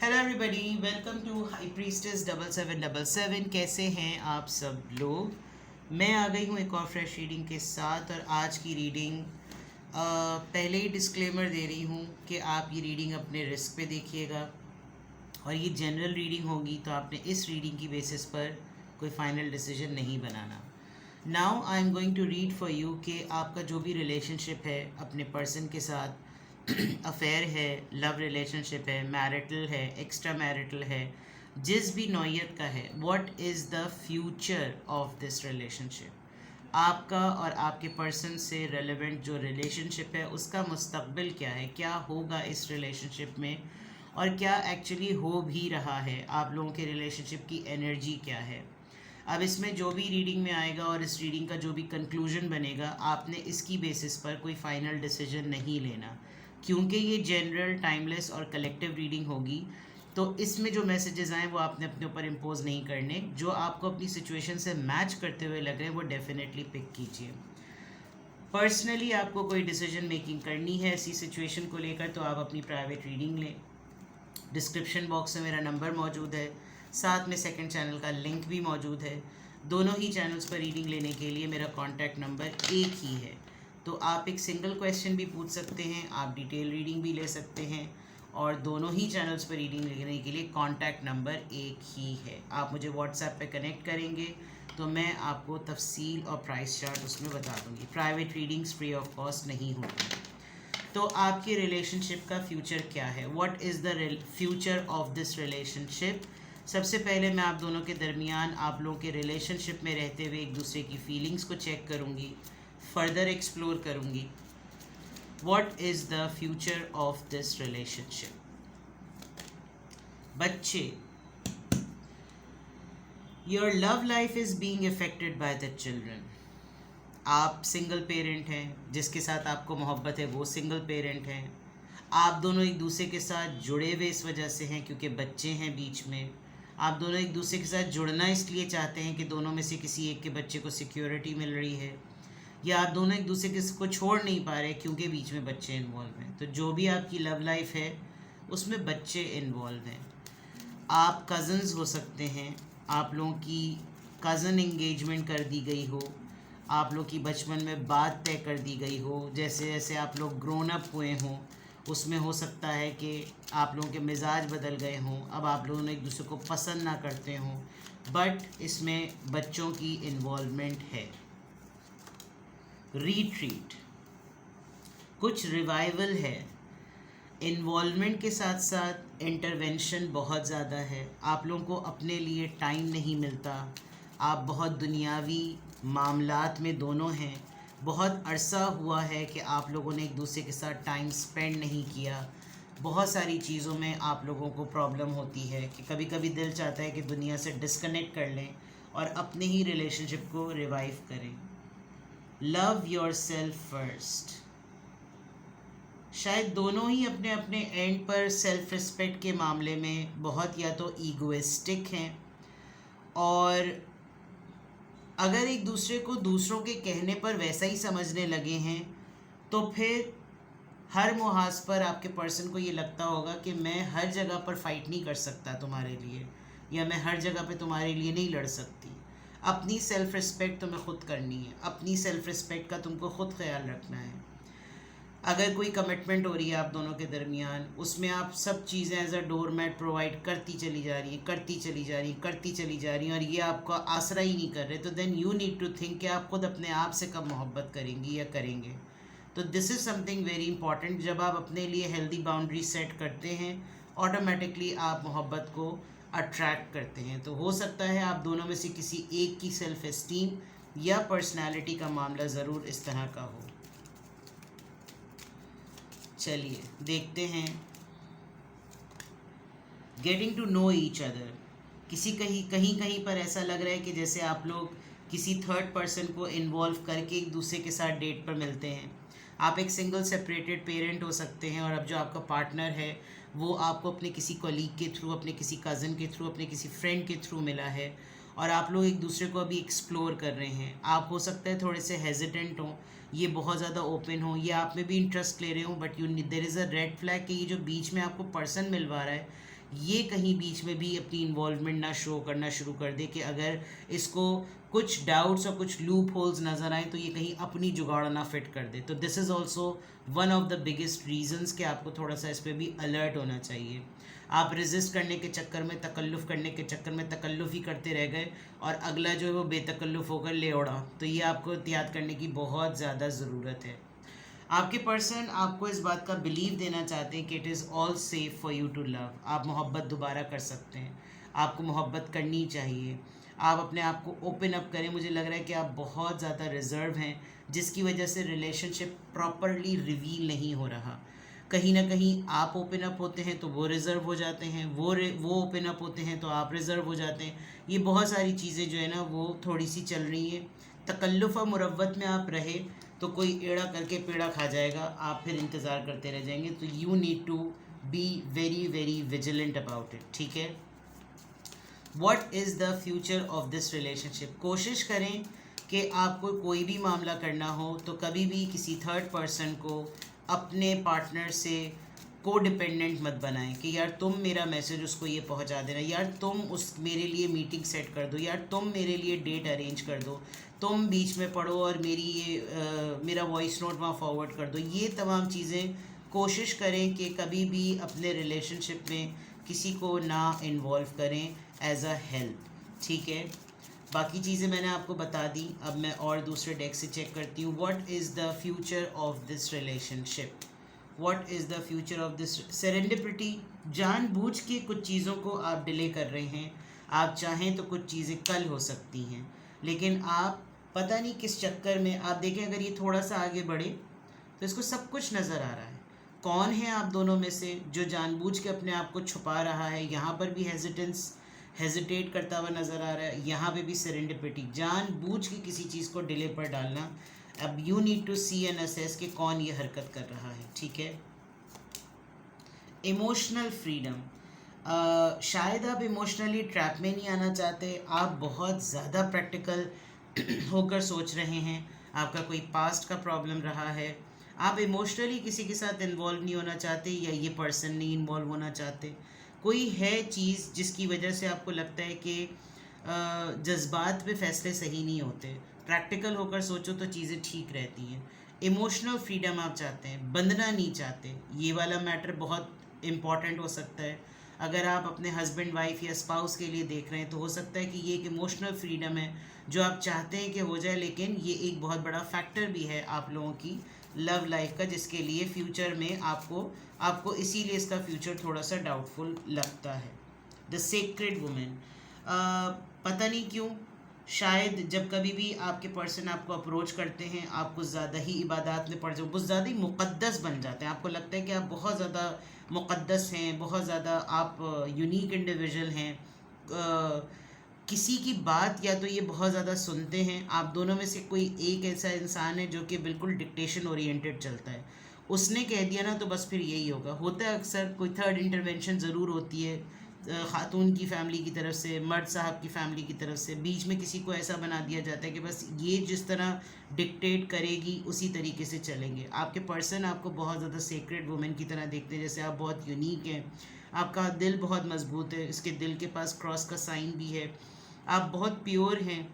Hello everybody, welcome to High Priestess 7777। कैसे हैं आप सब लोग। मैं आ गई हूँ एक और फ्रेश रीडिंग के साथ। और आज की रीडिंग पहले ही डिस्क्लेमर दे रही हूँ कि आप ये रीडिंग अपने रिस्क पे देखिएगा और ये जनरल रीडिंग होगी, तो आपने इस रीडिंग की बेसिस पर कोई फाइनल डिसीजन नहीं बनाना। Now I am going to read for you कि आपका जो भी रिलेशनशिप है अपने पर्सन के साथ, अफेयर है, लव रिलेशनशिप है, मैरिटल है, एक्स्ट्रा मैरिटल है, जिस भी नौयत का है, what is the future of this relationship. आपका और आपके पर्सन से रेलेवेंट जो रिलेशनशिप है उसका मुस्तकबिल क्या है, क्या होगा इस रिलेशनशिप में, और क्या एक्चुअली हो भी रहा है, आप लोगों के रिलेशनशिप की एनर्जी क्या है। अब इसमें जो भी रीडिंग में आएगा और इस रीडिंग का जो भी कंक्लूजन बनेगा, आपने इसकी बेसिस पर कोई फाइनल डिसीजन नहीं लेना, क्योंकि ये जनरल, टाइमलेस और कलेक्टिव रीडिंग होगी। तो इसमें जो मैसेजेस आए वो आपने अपने ऊपर इम्पोज नहीं करने। जो आपको अपनी सिचुएशन से मैच करते हुए लग रहे हैं वो डेफिनेटली पिक कीजिए। पर्सनली आपको कोई डिसीजन मेकिंग करनी है ऐसी सिचुएशन को लेकर, तो आप अपनी प्राइवेट रीडिंग लें। डिस्क्रिप्शन बॉक्स में मेरा नंबर मौजूद है, साथ में सेकंड चैनल का लिंक भी मौजूद है। दोनों ही चैनल्स पर रीडिंग लेने के लिए मेरा कॉन्टैक्ट नंबर एक ही है। तो आप एक सिंगल क्वेश्चन भी पूछ सकते हैं, आप डिटेल रीडिंग भी ले सकते हैं, और दोनों ही चैनल्स पर रीडिंग लेने के लिए कॉन्टैक्ट नंबर एक ही है। आप मुझे व्हाट्सएप पे कनेक्ट करेंगे तो मैं आपको तफसील और प्राइस चार्ट उसमें बता दूँगी। Private readings free of cost नहीं होती। तो आपके रिलेशनशिप का फ्यूचर क्या है, what is the future of this relationship. सबसे पहले मैं आप दोनों के दरमियान, आप लोगों के रिलेशनशिप में रहते हुए एक दूसरे की फीलिंग्स को चेक करूँगी, फर्दर एक्सप्लोर करूँगी। What is the future of this relationship. बच्चे, your love life is being affected by the children. आप सिंगल पेरेंट हैं, जिसके साथ आपको मोहब्बत है वो सिंगल पेरेंट हैं। आप दोनों एक दूसरे के साथ जुड़े हुए इस वजह से हैं क्योंकि बच्चे हैं बीच में। आप दोनों एक दूसरे के साथ जुड़ना इसलिए चाहते हैं कि दोनों में से किसी एक के बच्चे को सिक्योरिटी मिल रही है, या आप दोनों एक दूसरे को छोड़ नहीं पा रहे क्योंकि बीच में बच्चे इन्वॉल्व हैं। तो जो भी आपकी लव लाइफ है उसमें बच्चे इन्वॉल्व हैं। आप कज़न्स हो सकते हैं, आप लोगों की कज़न एंगेजमेंट कर दी गई हो, आप लोग की बचपन में बात तय कर दी गई हो, जैसे जैसे आप लोग ग्रोन अप हुए हों उसमें हो सकता है कि आप लोगों के मिजाज बदल गए हों, अब आप लोगों ने एक दूसरे को पसंद ना करते हों, बट इसमें बच्चों की इन्वॉल्वमेंट है। रीट्रीट, कुछ रिवाइवल है। इन्वॉल्वमेंट के साथ साथ इंटरवेंशन बहुत ज़्यादा है। आप लोगों को अपने लिए टाइम नहीं मिलता, आप बहुत दुनियावी मामलात में दोनों हैं। बहुत अरसा हुआ है कि आप लोगों ने एक दूसरे के साथ टाइम स्पेंड नहीं किया। बहुत सारी चीज़ों में आप लोगों को प्रॉब्लम होती है कि कभी कभी दिल चाहता है कि दुनिया से डिस्कनेक्ट कर लें और अपने ही रिलेशनशिप को रिवाइव करें। Love your self first. शायद दोनों ही अपने अपने एंड पर सेल्फ रिस्पेक्ट के मामले में बहुत या तो ईगोइस्टिक हैं, और अगर एक दूसरे को दूसरों के कहने पर वैसा ही समझने लगे हैं तो फिर हर मुहाज पर आपके पर्सन को ये लगता होगा कि मैं हर जगह पर फाइट नहीं कर सकता तुम्हारे लिए, या मैं हर जगह पे तुम्हारे लिए नहीं लड़ सकती। अपनी सेल्फ रिस्पेक्ट तुम्हें खुद करनी है, अपनी सेल्फ रिस्पेक्ट का तुमको खुद ख्याल रखना है। अगर कोई कमिटमेंट हो रही है आप दोनों के दरमियान, उसमें आप सब चीज़ें as a door mat provide करती चली जा रही हैं, करती चली जा रही हैं, करती चली जा रही हैं, और ये आपका आसरा ही नहीं कर रहे, तो then you need to think कि आप खुद अपने आप से कब मोहब्बत करेंगी या करेंगे। तो this is something very important. जब आप अपने लिए हेल्दी बाउंड्री सेट करते हैं, ऑटोमेटिकली आप मोहब्बत को अट्रैक्ट करते हैं। तो हो सकता है आप दोनों में से किसी एक की सेल्फ एस्टीम या पर्सनैलिटी का मामला ज़रूर इस तरह का हो। चलिए देखते हैं। Getting to know each other. कहीं कहीं पर ऐसा लग रहा है कि जैसे आप लोग किसी थर्ड पर्सन को इन्वॉल्व करके एक दूसरे के साथ डेट पर मिलते हैं। आप एक सिंगल सेपरेटेड पेरेंट हो सकते हैं, और अब जो आपका पार्टनर है वो आपको अपने किसी कलीग के थ्रू, अपने किसी कज़न के थ्रू, अपने किसी फ्रेंड के थ्रू मिला है, और आप लोग एक दूसरे को अभी एक्सप्लोर कर रहे हैं। आप हो सकता है थोड़े से हेजिटेंट हों, ये बहुत ज़्यादा ओपन हो, ये आप में भी इंटरेस्ट ले रहे हो, but there is a red flag कि ये जो बीच में आपको पर्सन मिलवा रहा है ये कहीं बीच में भी अपनी इन्वॉल्वमेंट ना शो करना शुरू कर दे कि अगर इसको कुछ डाउट्स और कुछ लूप होल्स नज़र आए तो ये कहीं अपनी जुगाड़ ना फिट कर दे। तो this is also one of the biggest reasons कि आपको थोड़ा सा इस पर भी अलर्ट होना चाहिए। आप रेजिस्ट करने के चक्कर में, तकल्लुफ़ करने के चक्कर में तकल्लुफ़ ही करते रह गए और अगला जो है वो बेतकल्लुफ़ होकर ले उड़ा, तो ये आपको एहतियात करने की बहुत ज़्यादा ज़रूरत है। आपके पर्सन आपको इस बात का बिलीव देना चाहते हैं कि it is all safe for you to love. आप मोहब्बत दोबारा कर सकते हैं, आपको मोहब्बत करनी चाहिए, आप अपने आप को ओपन अप करें। मुझे लग रहा है कि आप बहुत ज़्यादा रिज़र्व हैं, जिसकी वजह से रिलेशनशिप प्रॉपरली रिवील नहीं हो रहा। कहीं ना कहीं आप ओपन अप होते हैं तो वो रिज़र्व हो जाते हैं, वो ओपन अप होते हैं तो आप रिज़र्व हो जाते हैं। ये बहुत सारी चीज़ें जो है ना वो थोड़ी सी चल रही हैं। तकल्लुफ़ और मुरव्वत में आप रहे तो कोई एड़ा करके पेड़ा खा जाएगा, आप फिर इंतज़ार करते रह जाएंगे। तो you need to be very very vigilant about it, ठीक है। What is the future of this relationship. कोशिश करें कि आपको कोई भी मामला करना हो तो कभी भी किसी थर्ड पर्सन को अपने पार्टनर से को डिपेंडेंट मत बनाएं कि यार तुम मेरा मैसेज उसको ये पहुंचा देना, यार तुम उस मेरे लिए मीटिंग सेट कर दो, यार तुम मेरे लिए डेट अरेंज कर दो, तुम बीच में पढ़ो और मेरा वॉइस नोट वहाँ फॉरवर्ड कर दो। ये तमाम चीज़ें कोशिश करें कि कभी भी अपने रिलेशनशिप में किसी को ना इन्वॉल्व करें एज अ हेल्प, ठीक है। बाकी चीज़ें मैंने आपको बता दी। अब मैं और दूसरे डेक से चेक करती हूँ। What is the future of this relationship, what is the future of this serendipity. जानबूझ के कुछ चीज़ों को आप डिले कर रहे हैं। आप चाहें तो कुछ चीज़ें कल हो सकती हैं, लेकिन आप पता नहीं किस चक्कर में। आप देखें अगर ये थोड़ा सा आगे बढ़े तो इसको सब कुछ नज़र आ रहा है। कौन है आप दोनों में से जो जानबूझ के अपने आप को छुपा रहा है। यहाँ पर भी हेजिटेट करता हुआ नज़र आ रहा है, यहाँ पे भी सेरेंडिपिटी, जानबूझ के किसी चीज़ को डिले पर डालना। अब you need to see and assess कि कौन ये हरकत कर रहा है, ठीक है। इमोशनल फ्रीडम, शायद आप इमोशनली ट्रैप में नहीं आना चाहते। आप बहुत ज़्यादा प्रैक्टिकल होकर सोच रहे हैं। आपका कोई पास्ट का प्रॉब्लम रहा है, आप इमोशनली किसी के साथ इन्वॉल्व नहीं होना चाहते या ये पर्सन नहीं इन्वॉल्व होना चाहते। कोई है चीज़ जिसकी वजह से आपको लगता है कि जज्बात पे फैसले सही नहीं होते। प्रैक्टिकल होकर सोचो तो चीज़ें ठीक रहती हैं। इमोशनल फ्रीडम आप चाहते हैं, बंधना नहीं चाहते। ये वाला मैटर बहुत इम्पॉर्टेंट हो सकता है। अगर आप अपने हस्बैंड वाइफ या स्पाउस के लिए देख रहे हैं तो हो सकता है कि ये एक इमोशनल फ्रीडम है जो आप चाहते हैं कि हो जाए, लेकिन ये एक बहुत बड़ा फैक्टर भी है आप लोगों की लव लाइफ का, जिसके लिए फ्यूचर में आपको इसीलिए इसका फ्यूचर थोड़ा सा डाउटफुल लगता है। द सेक्रेड वुमेन, पता नहीं क्यों, शायद जब कभी भी आपके पर्सन आपको अप्रोच करते हैं आप कुछ ज़्यादा ही इबादत में पड़ जाओ, कुछ ज़्यादा ही मुक़द्दस बन जाते हैं। आपको लगता है कि आप बहुत ज़्यादा मुक़द्दस हैं, बहुत ज़्यादा आप यूनिक इंडिविजुअल हैं। किसी की बात या तो ये बहुत ज़्यादा सुनते हैं। आप दोनों में से कोई एक ऐसा इंसान है जो कि बिल्कुल डिक्टेशन ओरिएंटेड चलता है। उसने कह दिया ना तो बस फिर यही होगा। होता है अक्सर कोई थर्ड इंटरवेंशन ज़रूर होती है, ख़ातून की फ़ैमिली की तरफ से, मर्द साहब की फ़ैमिली की तरफ से। बीच में किसी को ऐसा बना दिया जाता है कि बस ये जिस तरह डिक्टेट करेगी उसी तरीके से चलेंगे। आपके पर्सन आपको बहुत ज़्यादा सेक्रेड वुमेन की तरह देखते हैं, जैसे आप बहुत यूनिक हैं। आपका दिल बहुत मजबूत है, इसके दिल के पास क्रॉस का साइन भी है। आप बहुत प्योर हैं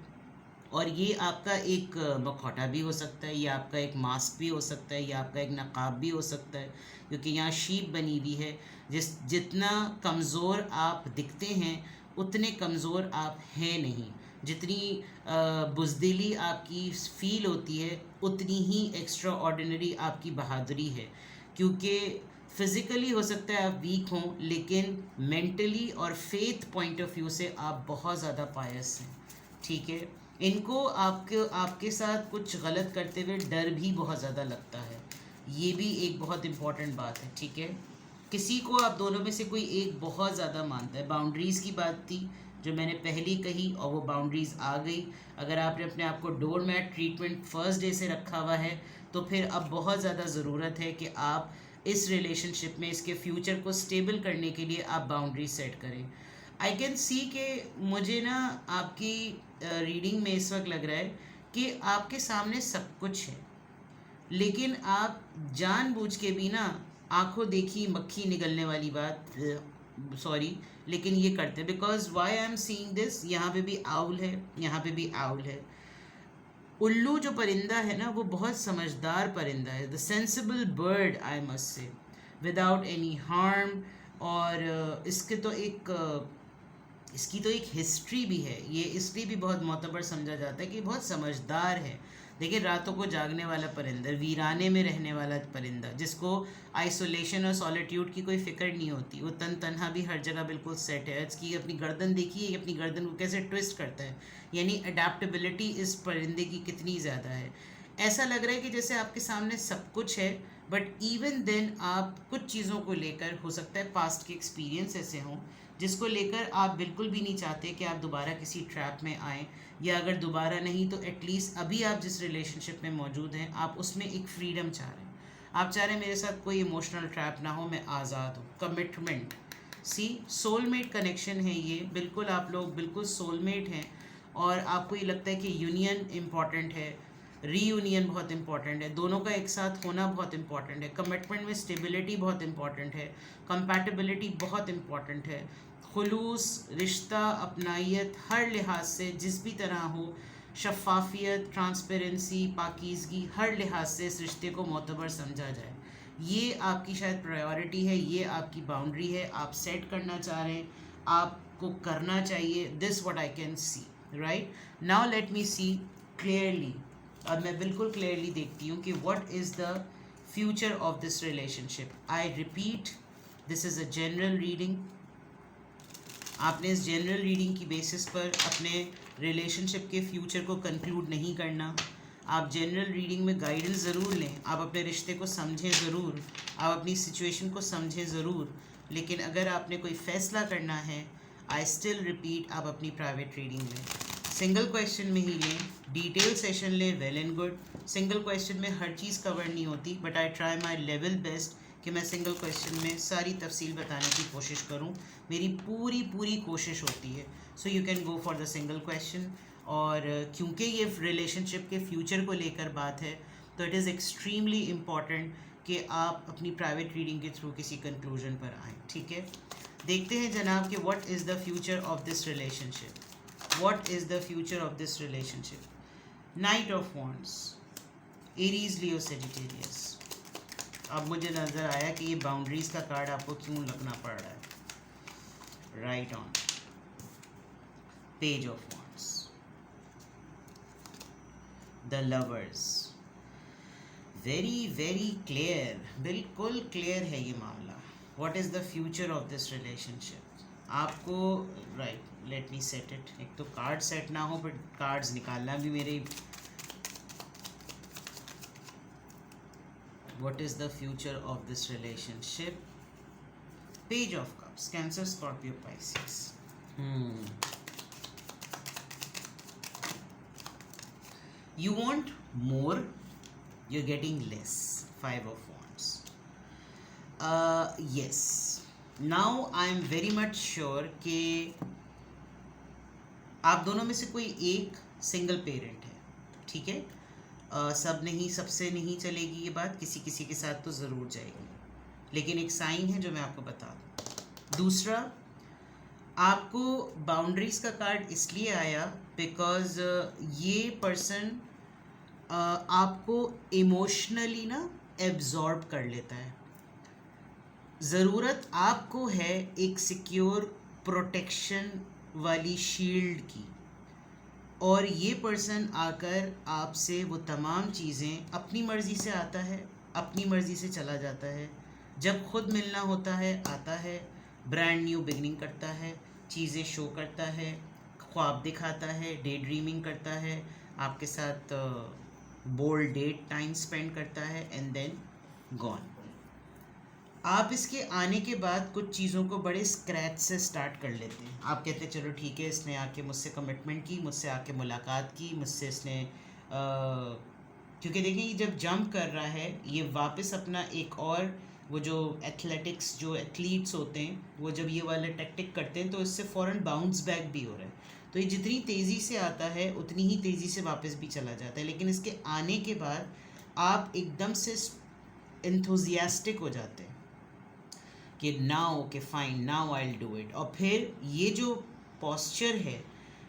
और ये आपका एक मखौटा भी हो सकता है, ये आपका एक मास्क भी हो सकता है, ये आपका एक नकाब भी हो सकता है, क्योंकि यहाँ शीप बनी हुई है। जितना कमज़ोर आप दिखते हैं उतने कमज़ोर आप हैं नहीं। जितनी बुज़दिली आपकी फ़ील होती है उतनी ही एक्स्ट्रा ऑर्डिनरी आपकी बहादुरी है, क्योंकि फिज़िकली हो सकता है आप वीक हों, लेकिन मेंटली और फेथ पॉइंट ऑफ व्यू से आप बहुत ज़्यादा पायस हैं, ठीक है। इनको आपके साथ कुछ गलत करते हुए डर भी बहुत ज़्यादा लगता है, ये भी एक बहुत इम्पॉर्टेंट बात है, ठीक है। किसी को आप दोनों में से कोई एक बहुत ज़्यादा मानता है। बाउंड्रीज़ की बात थी जो मैंने पहले कही और वो बाउंड्रीज़ आ गई। अगर आपने अपने आप को door mat treatment first day से रखा हुआ है तो फिर अब बहुत ज़्यादा ज़रूरत है कि आप इस रिलेशनशिप में इसके फ्यूचर को स्टेबल करने के लिए आप बाउंड्री सेट करें। आई कैन सी कि मुझे ना आपकी रीडिंग में इस वक्त लग रहा है कि आपके सामने सब कुछ है, लेकिन आप जानबूझ के भी ना आंखों देखी मक्खी निगलने वाली बात सॉरी, लेकिन ये करते हैं because why I am seeing this. यहाँ पे भी आउल है, यहाँ पे भी आउल है। उल्लू जो परिंदा है ना, वो बहुत समझदार परिंदा है, the sensible bird I must say, without any harm. और इसकी तो एक हिस्ट्री भी है, ये इसलिए भी बहुत मोतबर समझा जाता है कि बहुत समझदार है। देखिए, रातों को जागने वाला परिंदा, वीराने में रहने वाला परिंदा, जिसको आइसोलेशन और सॉलिट्यूड की कोई फिक्र नहीं होती, वो तन्हा भी हर जगह बिल्कुल सेट है। इसकी अपनी गर्दन देखिए, अपनी गर्दन को कैसे ट्विस्ट करता है, यानी अडेप्टेबिलिटी इस परिंदे की कितनी ज़्यादा है। ऐसा लग रहा है कि जैसे आपके सामने सब कुछ है, बट इवन देन आप कुछ चीज़ों को लेकर, हो सकता है पास्ट के एक्सपीरियंस ऐसे हों जिसको लेकर आप बिल्कुल भी नहीं चाहते कि आप दोबारा किसी ट्रैप में आएँ, या अगर दोबारा नहीं तो एटलीस्ट अभी आप जिस रिलेशनशिप में मौजूद हैं आप उसमें एक फ्रीडम चाह रहे हैं। आप चाह रहे हैं मेरे साथ कोई इमोशनल ट्रैप ना हो, मैं आज़ाद हूँ। कमिटमेंट, सी सोलमेट कनेक्शन है ये, बिल्कुल आप लोग बिल्कुल सोलमेट हैं। और आपको ये लगता है कि यूनियन इम्पॉर्टेंट है, रीयूनियन बहुत इंपॉर्टेंट है, दोनों का एक साथ होना बहुत इंपॉर्टेंट है। कमिटमेंट में स्टेबिलिटी बहुत इंपॉर्टेंट है, कंपैटिबिलिटी बहुत इंपॉर्टेंट है। खुलूस, रिश्ता, अपनाइयत, हर लिहाज से जिस भी तरह हो, शफाफियत, ट्रांसपेरेंसी, पाकीज़गी, हर लिहाज से इस रिश्ते को मोतबर समझा जाए। ये आपकी शायद प्रायोरिटी है, ये आपकी बाउंड्री है, आप सेट करना चाह रहे हैं, आपको करना चाहिए। This what I can see, right now. Let me see clearly. अब मैं बिल्कुल क्लियरली देखती हूँ कि what is the future of this relationship. I repeat, this is a general reading. आपने इस जनरल रीडिंग की बेसिस पर अपने रिलेशनशिप के फ्यूचर को कंक्लूड नहीं करना। आप जनरल रीडिंग में गाइडेंस ज़रूर लें, आप अपने रिश्ते को समझें ज़रूर, आप अपनी सिचुएशन को समझें ज़रूर, लेकिन अगर आपने कोई फ़ैसला करना है, आई स्टिल रिपीट, आप अपनी प्राइवेट रीडिंग में सिंगल क्वेश्चन में ही लें। डिटेल सेशन लें, well and good. Single question में हर चीज़ कवर नहीं होती, but I try my level best कि मैं सिंगल क्वेश्चन में सारी तफसील बताने की कोशिश करूं। मेरी पूरी कोशिश होती है। So you can go for the single question. और क्योंकि ये रिलेशनशिप के फ्यूचर को लेकर बात है, तो इट इज़ एक्सट्रीमली इम्पॉर्टेंट कि आप अपनी प्राइवेट रीडिंग के थ्रू किसी कंक्लूजन पर आएँ। ठीक है, देखते हैं जनाब कि what is the future of this relationship. What is the future of this relationship. Night of wands, Aries, Leo, Sagittarius. अब मुझे नज़र आया कि ये बाउंड्रीज़ का कार्ड आपको क्यों लगना पड़ रहा है। Right on, page of wands, the lovers. Very clear, बिल्कुल क्लियर है ये मामला। What is the future of this relationship आपको। Right, let me set it. एक तो कार्ड सेट ना हो, बट कार्ड्स निकालना भी मेरे। What is the future of this relationship? Page of Cups, Cancer, Scorpio, Pisces. You want more, you're getting less. Five of Wands. Yes. Now I'm very much sure कि आप दोनों में से कोई एक सिंगल पेरेंट है। ठीक है, सब नहीं, सबसे नहीं चलेगी ये बात, किसी किसी के साथ तो ज़रूर जाएगी, लेकिन एक साइन है जो मैं आपको बता दूँ। दूसरा, आपको बाउंड्रीज़ का कार्ड इसलिए आया बिकॉज ये पर्सन आपको इमोशनली ना एब्जॉर्ब कर लेता है। ज़रूरत आपको है एक सिक्योर प्रोटेक्शन वाली शील्ड की, और ये पर्सन आकर आपसे वो तमाम चीज़ें अपनी मर्ज़ी से आता है, अपनी मर्ज़ी से चला जाता है। जब खुद मिलना होता है आता है, ब्रांड न्यू बिगनिंग करता है, चीज़ें शो करता है, ख्वाब दिखाता है, डे ड्रीमिंग करता है, आपके साथ बोल्ड डेट टाइम स्पेंड करता है, एंड देन गॉन। आप इसके आने के बाद कुछ चीज़ों को बड़े स्क्रैच से स्टार्ट कर लेते हैं। आप कहते हैं चलो ठीक है, इसने आके मुझसे कमिटमेंट की, मुझसे आके मुलाकात की, मुझसे इसने क्योंकि देखिए जब जंप कर रहा है ये वापस अपना एक और वो जो एथलेटिक्स जो एथलीट्स होते हैं वो जब ये वाला टैक्टिक करते हैं तो इससे फ़ौरन बाउंस बैक भी हो रहा है। तो ये जितनी तेज़ी से आता है उतनी ही तेज़ी से वापस भी चला जाता है, लेकिन इसके आने के बाद आप एकदम से एंथुजियास्टिक हो जाते हैं कि now okay fine now I will do it. और फिर ये जो पॉस्चर है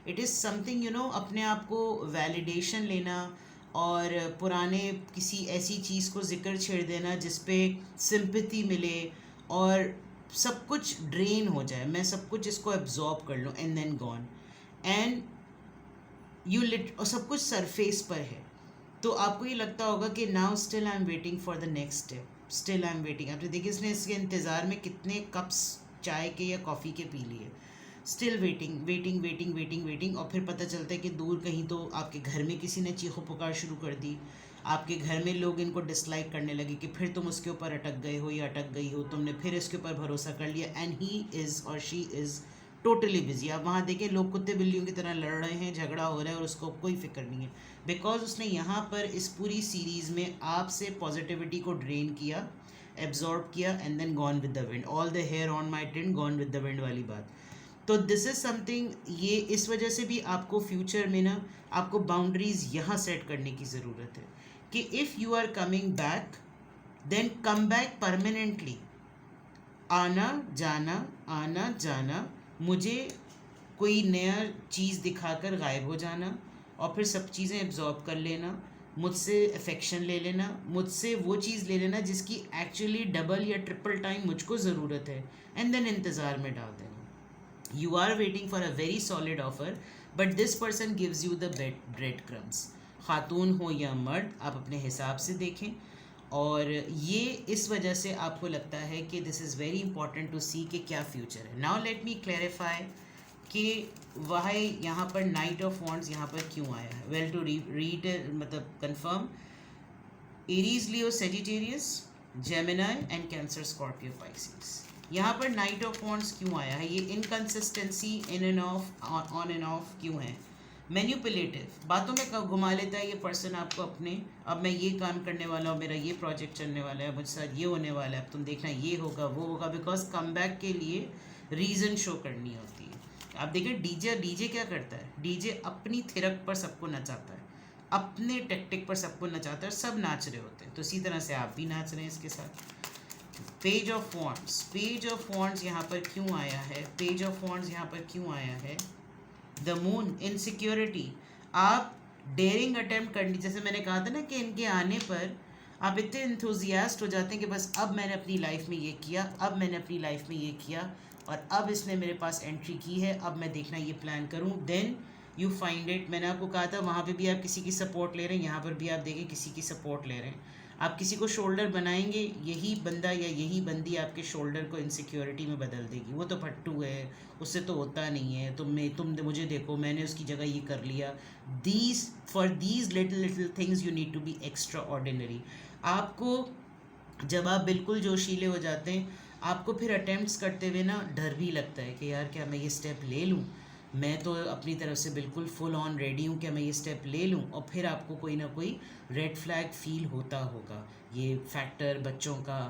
इट इज़ समथिंग अपने आप को वैलिडेशन लेना और पुराने किसी ऐसी चीज़ को जिक्र छेड़ देना जिस पे सिंपैथी मिले और सब कुछ ड्रेन हो जाए, मैं सब कुछ इसको एब्जॉर्ब कर लूँ and then gone and you lit, और सब कुछ सरफेस पर है। तो आपको ये लगता होगा कि now still I am waiting for the next step, still I am waiting. आपने देखिए इसने इसके इंतज़ार में कितने कप्स चाय के या कॉफ़ी के पी लिए, still waiting waiting waiting waiting waiting. और फिर पता चलता है कि दूर कहीं तो आपके घर में किसी ने चीखो पुकार शुरू कर दी, आपके घर में लोग इनको डिसलाइक करने लगे कि फिर तुम उसके ऊपर अटक गए हो या अटक गई हो, तुमने फिर इसके ऊपर भरोसा कर लिया एंड ही इज़ और शी इज़ टोटली बिजी। आप वहाँ देखें लोग कुत्ते बिल्लियों की तरह लड़ रहे हैं, झगड़ा हो रहा है और उसको कोई फिक्र नहीं है, बिकॉज उसने यहाँ पर इस पूरी सीरीज़ में आपसे पॉजिटिविटी को ड्रेन किया, एब्जॉर्ब किया and then gone with the wind, all the hair on my tin gone with the wind वाली बात। तो दिस इज़ समथिंग, ये इस वजह से भी आपको फ्यूचर में ना आपको बाउंड्रीज़ यहाँ सेट करने की ज़रूरत है कि if you are coming back then come back permanently. आना जाना, मुझे कोई नया चीज़ दिखाकर गायब हो जाना और फिर सब चीज़ें एब्जॉर्ब कर लेना, मुझसे अफेक्शन ले लेना, मुझसे वो चीज़ ले लेना जिसकी एक्चुअली डबल या ट्रिपल टाइम मुझको ज़रूरत है एंड देन इंतज़ार में डाल देना। You are waiting for a very solid offer, but this person gives you the breadcrumbs. खातून हो या मर्द, आप अपने हिसाब से देखें। और ये इस वजह से आपको लगता है कि this is very important to see कि क्या फ्यूचर है। नाउ लेट मी क्लैरिफाई कि वह यहाँ पर नाइट ऑफ वॉन्ड्स यहाँ पर क्यों आया है। वेल टू रीड मतलब confirm, Aries Leo Sagittarius Gemini and cancer Scorpio Pisces. यहाँ पर नाइट ऑफ वॉन्ड्स क्यों आया है, ये inconsistency in end of on end of क्यों है, मैन्युपुलेटिव, बातों में घुमा लेता है ये पर्सन आपको अपने, अब मैं ये काम करने वाला हूँ, मेरा ये प्रोजेक्ट चलने वाला है, मुझसे साथ ये होने वाला है, अब तुम देखना ये होगा वो होगा, बिकॉज कम बैक के लिए रीज़न शो करनी होती है। आप देखिए डीजे क्या करता है, डीजे अपनी थिरक पर सबको नचाता है, अपने टेक्टिक पर सबको नचाता है, सब नाच रहे होते हैं, तो इसी तरह से आप भी नाच रहे हैं इसके साथ। पेज ऑफ वॉन्ड्स यहाँ पर क्यों आया है, पेज ऑफ वॉन्ड्स यहाँ पर क्यों आया है, द मून, इनसिक्योरिटी। आप डेयरिंग अटेम्प्ट करनी, जैसे मैंने कहा था ना कि इनके आने पर आप इतने इंथुजियास्ट हो जाते हैं कि बस अब मैंने अपनी लाइफ में ये किया, अब मैंने अपनी लाइफ में ये किया और अब इसने मेरे पास एंट्री की है, अब मैं देखना ये प्लान करूँ, देन यू फाइंड इट। मैंने आपको कहा था वहाँ पे भी आप किसी की सपोर्ट ले रहे हैं, यहाँ पर भी आप देखें किसी की सपोर्ट ले रहे हैं। आप किसी को शोल्डर बनाएंगे, यही बंदा या यही बंदी आपके शोल्डर को इनसिक्योरिटी में बदल देगी, वो तो फट्टू है, उससे तो होता नहीं है, तुम मुझे देखो मैंने उसकी जगह ये कर लिया। For these little things you need to be extraordinary. आपको जब आप बिल्कुल जोशीले हो जाते हैं, आपको फिर अटेम्प्ट्स करते हुए ना डर भी लगता है कि यार क्या मैं ये स्टेप ले लूँ, मैं तो अपनी तरफ से बिल्कुल फुल ऑन रेडी हूँ, क्या मैं ये स्टेप ले लूँ, और फिर आपको कोई ना कोई रेड फ्लैग फील होता होगा। ये फैक्टर, बच्चों का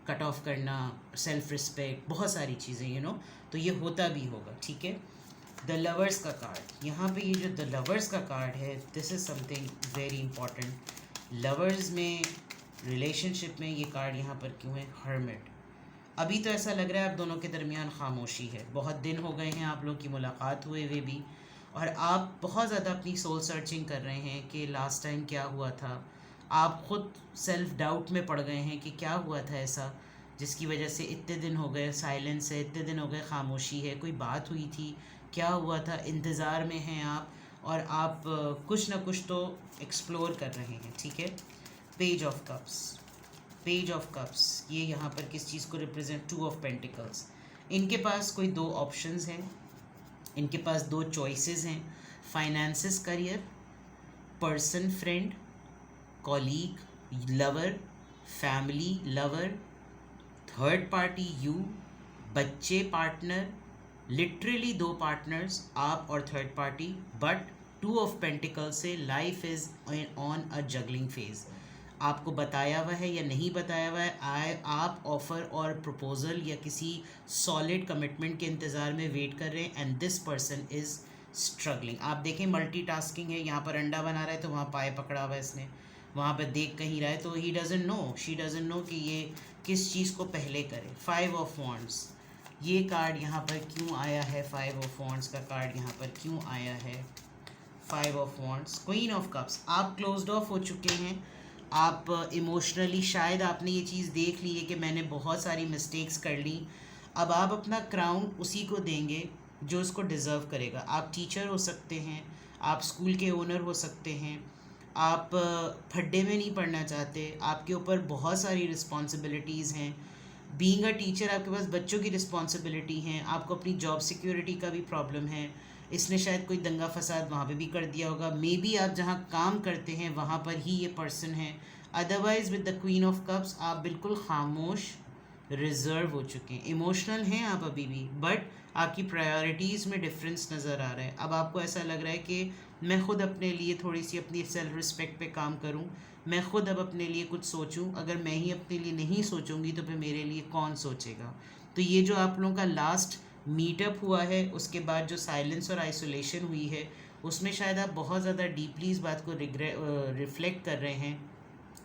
कट ऑफ करना, सेल्फ रिस्पेक्ट, बहुत सारी चीज़ें तो ये होता भी होगा, ठीक है। द लवर्स का कार्ड, यहाँ पे ये जो द लवर्स का कार्ड है, this is something very important. Lovers में, रिलेशनशिप में ये कार्ड यहाँ पर क्यों है, हर्मिट। अभी तो ऐसा लग रहा है आप दोनों के दरमियान खामोशी है, बहुत दिन हो गए हैं आप लोग की मुलाकात हुए हुए भी, और आप बहुत ज़्यादा अपनी सोल सर्चिंग कर रहे हैं कि लास्ट टाइम क्या हुआ था। आप ख़ुद सेल्फ डाउट में पड़ गए हैं कि क्या हुआ था ऐसा जिसकी वजह से इतने दिन हो गए साइलेंस है, इतने दिन हो गए खामोशी है, कोई बात हुई थी, क्या हुआ था, इंतज़ार में हैं आप, और आप कुछ ना कुछ तो एक्सप्लोर कर रहे हैं, ठीक है। पेज ऑफ कप्स, ये यहाँ पर किस चीज़ को रिप्रेजेंट, टू ऑफ पेंटिकल्स। इनके पास कोई दो ऑप्शंस हैं, इनके पास दो चॉइसेस हैं, finances, career, person friend, colleague, lover, family lover, third party you, बच्चे पार्टनर, लिटरली दो पार्टनर्स आप और third party, but two of pentacles से life is on a juggling phase. आपको बताया हुआ है या नहीं बताया हुआ है, आप ऑफ़र और प्रपोज़ल या किसी सॉलिड कमिटमेंट के इंतज़ार में वेट कर रहे हैं and this person is struggling. आप देखें मल्टीटास्किंग है, यहाँ पर अंडा बना रहा है तो वहाँ पाए पकड़ा हुआ है इसने, वहाँ पर देख कहीं रहा है तो he doesn't know, she doesn't know कि ये किस चीज़ को पहले करें। 5 ऑफ वॉन्ड्स, ये कार्ड यहाँ पर क्यों आया है, 5 ऑफ वॉन्ड्स का कार्ड यहाँ पर क्यों आया है, 5 of wands, queen of cups, आप क्लोज्ड ऑफ हो चुके हैं। आप इमोशनली शायद आपने ये चीज़ देख ली है कि मैंने बहुत सारी मिस्टेक्स कर ली, अब आप अपना क्राउन उसी को देंगे जो उसको डिज़र्व करेगा। आप टीचर हो सकते हैं, आप स्कूल के ओनर हो सकते हैं, आप फड्डे में नहीं पढ़ना चाहते, आपके ऊपर बहुत सारी रिस्पॉन्सिबिलिटीज़ हैं। बीइंग अ टीचर आपके पास बच्चों की रिस्पॉन्सिबिलिटी हैं, आपको अपनी जॉब सिक्योरिटी का भी प्रॉब्लम है। इसने शायद कोई दंगा फसाद वहाँ पे भी कर दिया होगा, मे बी आप जहाँ काम करते हैं वहाँ पर ही ये पर्सन है। Otherwise with the queen of cups आप बिल्कुल खामोश रिजर्व हो चुके हैं। इमोशनल हैं आप अभी भी, बट आपकी प्रायोरिटीज़ में डिफरेंस नज़र आ रहा है। अब आपको ऐसा लग रहा है कि मैं ख़ुद अपने लिए थोड़ी सी अपनी सेल्फ रिस्पेक्ट पे काम करूं, मैं ख़ुद अब अपने लिए कुछ सोचूं। अगर मैं ही अपने लिए नहीं सोचूंगी तो फिर मेरे लिए कौन सोचेगा। तो ये जो आप लोगों का लास्ट मीटअप हुआ है, उसके बाद जो साइलेंस और आइसोलेशन हुई है, उसमें शायद आप बहुत ज़्यादा डीपली इस बात को रिफ्लेक्ट कर रहे हैं,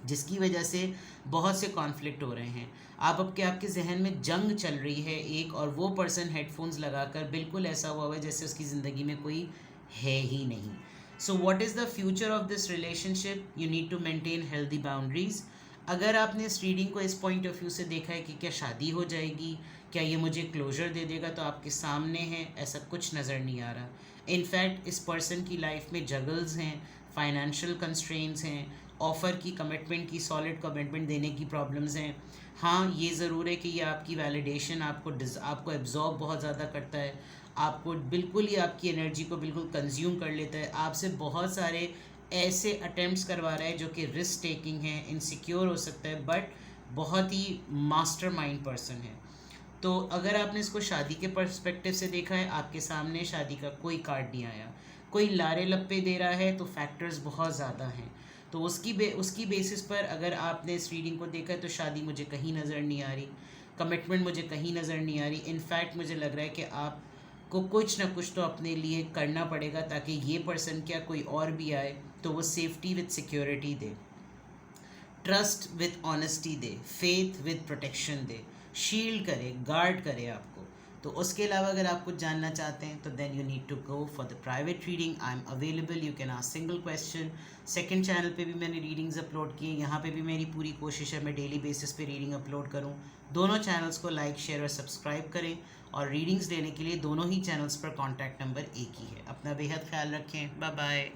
जिसकी वजह से बहुत से कॉन्फ्लिक्ट हो रहे हैं। आपके जहन में जंग चल रही है एक, और वो पर्सन हेडफोन्स लगाकर बिल्कुल ऐसा हुआ है जैसे उसकी ज़िंदगी में कोई है ही नहीं। So what is the future of this relationship? You need to maintain healthy boundaries. अगर आपने इस रीडिंग को इस पॉइंट ऑफ व्यू से देखा है कि क्या शादी हो जाएगी, क्या ये मुझे क्लोजर दे देगा, तो आपके सामने है, ऐसा कुछ नज़र नहीं आ रहा। इनफैक्ट इस पर्सन की लाइफ में जगल्स हैं, फाइनेंशियल कंस्ट्रेंट्स हैं, ऑफ़र की, कमिटमेंट की, सॉलिड कमिटमेंट देने की प्रॉब्लम्स हैं। हाँ, ये ज़रूर है कि ये आपकी वैलिडेशन आपको एब्जॉर्ब बहुत ज़्यादा करता है, आपको बिल्कुल ही आपकी एनर्जी को बिल्कुल कंज्यूम कर लेता है। आपसे बहुत सारे ऐसे अटेम्प्ट्स करवा रहा है जो कि रिस्क टेकिंग है, इनसिक्योर हो सकता है, बट बहुत ही मास्टरमाइंड पर्सन है। तो अगर आपने इसको शादी के पर्सपेक्टिव से देखा है, आपके सामने शादी का कोई कार्ड नहीं आया। कोई लारे लप्पे दे रहा है तो फैक्टर्स बहुत ज़्यादा हैं। तो उसकी बेसिस पर अगर आपने इस रीडिंग को देखा है तो शादी मुझे कहीं नज़र नहीं आ रही, कमिटमेंट मुझे कहीं नज़र नहीं आ रही। इनफैक्ट मुझे लग रहा है कि आपको कुछ ना कुछ तो अपने लिए करना पड़ेगा ताकि ये पर्सन क्या कोई और भी आए तो वो safety with security they, trust with honesty they, faith with protection they, shield करे, गार्ड करे आपको। तो उसके अलावा अगर आप कुछ जानना चाहते हैं तो then you need to go for the private reading. I am available, you can ask single question. Second channel पे भी मैंने रीडिंग्स अपलोड किए, यहाँ पे भी मेरी पूरी कोशिश है मैं डेली बेसिस पे रीडिंग अपलोड करूँ। दोनों चैनल्स को लाइक, शेयर और सब्सक्राइब करें, और रीडिंग्स लेने के लिए दोनों ही चैनल्स पर कॉन्टैक्ट नंबर एक ही है। अपना बेहद ख्याल रखें, बाय बाय।